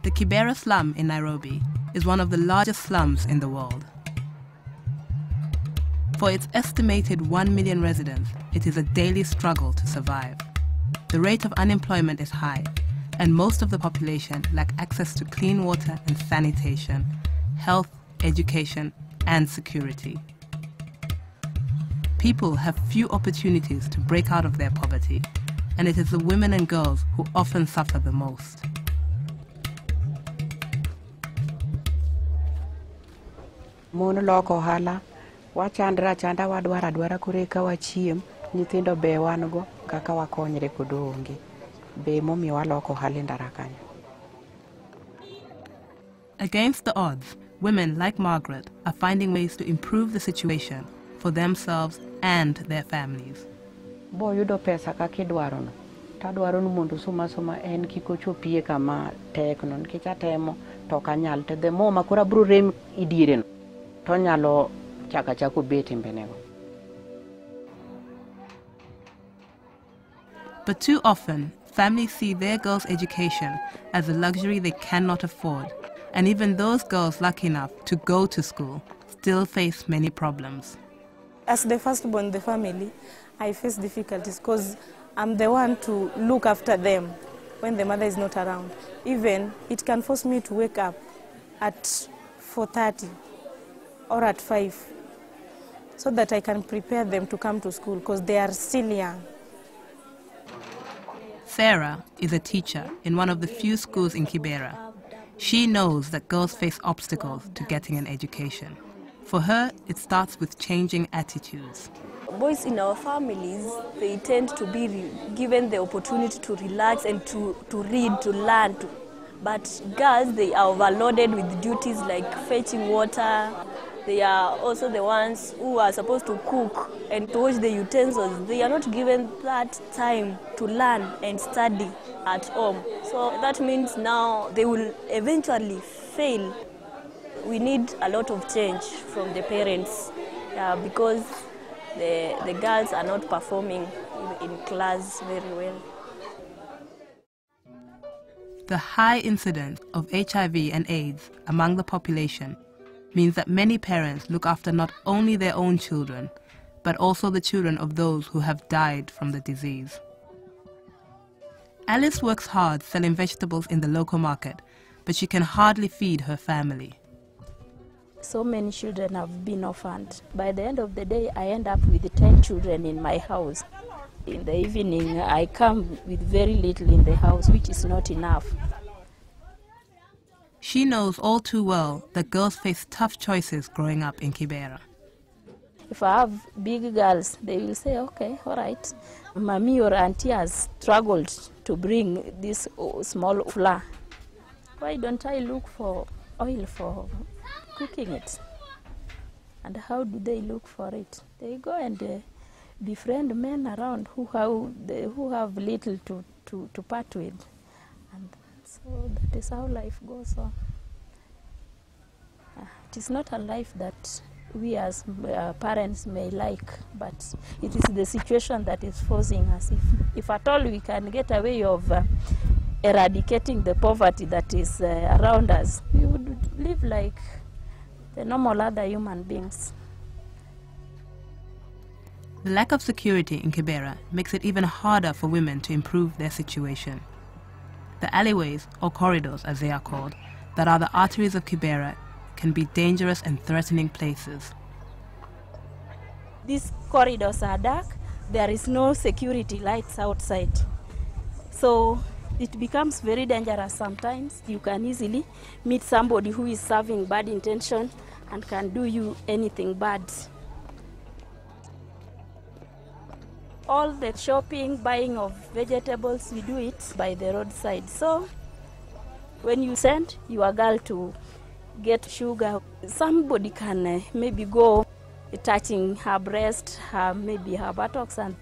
The Kibera slum in Nairobi is one of the largest slums in the world. For its estimated 1 million residents, it is a daily struggle to survive. The rate of unemployment is high, and most of the population lack access to clean water and sanitation, health, education, and security. People have few opportunities to break out of their poverty, and it is the women and girls who often suffer the most. Mon loko hala, wachandra chanda wadwara kureka wachiem, nyithindo be wango kaka wakonyre kodonge. Be momi waloko halindara kanyo. Against the odds, women like Margaret are finding ways to improve the situation for themselves and their families. Bo yudo pesa kakidwaro no. Tadwaro no mondo soma en kikochopie kama tek non kichatemo to kanyal te the more makura bro rem idire no. To nyalo chako beti mbenego. But too often, families see their girls' education as a luxury they cannot afford, and even those girls lucky enough to go to school still face many problems. As the firstborn in the family, I face difficulties because I'm the one to look after them when the mother is not around. Even it can force me to wake up at 4:30 or at 5 so that I can prepare them to come to school because they are still young. Sarah is a teacher in one of the few schools in Kibera. She knows that girls face obstacles to getting an education. For her, it starts with changing attitudes. Boys in our families, they tend to be given the opportunity to relax and to read, to learn. But girls, they are overloaded with duties like fetching water. They are also the ones who are supposed to cook and to wash the utensils. They are not given that time to learn and study at home. So that means now they will eventually fail. We need a lot of change from the parents because the girls are not performing in class very well. The high incidence of HIV and AIDS among the population means that many parents look after not only their own children, but also the children of those who have died from the disease. Alice works hard selling vegetables in the local market, but she can hardly feed her family. So many children have been orphaned. By the end of the day, I end up with 10 children in my house. In the evening, I come with very little in the house, which is not enough. She knows all too well that girls face tough choices growing up in Kibera. If I have big girls, they will say, okay, all right, mommy or auntie has struggled to bring this small flour. Why don't I look for oil for cooking it? And how do they look for it? They go and befriend men around who have little to part with. And so that is how life goes on. It is not a life that we as parents may like, but it is the situation that is forcing us. If at all we can get a way of eradicating the poverty that is around us, we would live like the normal other human beings. The lack of security in Kibera makes it even harder for women to improve their situation. The alleyways, or corridors as they are called, that are the arteries of Kibera can be dangerous and threatening places. These corridors are dark. There is no security lights outside. So it becomes very dangerous sometimes. You can easily meet somebody who is serving bad intention and can do you anything bad. All the shopping, buying of vegetables, we do it by the roadside. So when you send your girl to get sugar, somebody can maybe go touching her breast, maybe her buttocks, and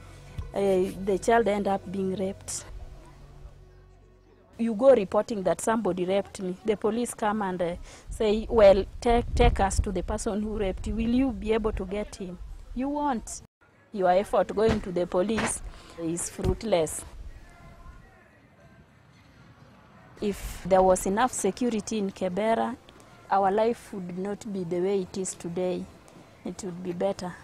the child end up being raped. You go reporting that somebody raped me. The police come and say, well, take us to the person who raped you. Will you be able to get him? You won't. Your effort going to the police is fruitless. If there was enough security in Kibera, our life would not be the way it is today. It would be better.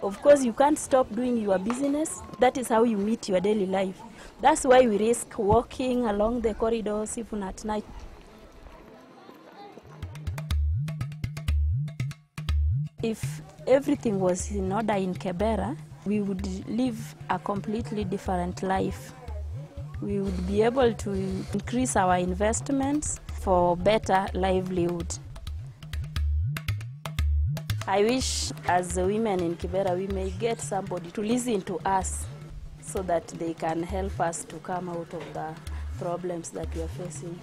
Of course, you can't stop doing your business. That is how you meet your daily life. That's why we risk walking along the corridors even at night. If everything was in order in Kibera, we would live a completely different life. We would be able to increase our investments for better livelihood. I wish as women in Kibera we may get somebody to listen to us so that they can help us to come out of the problems that we are facing.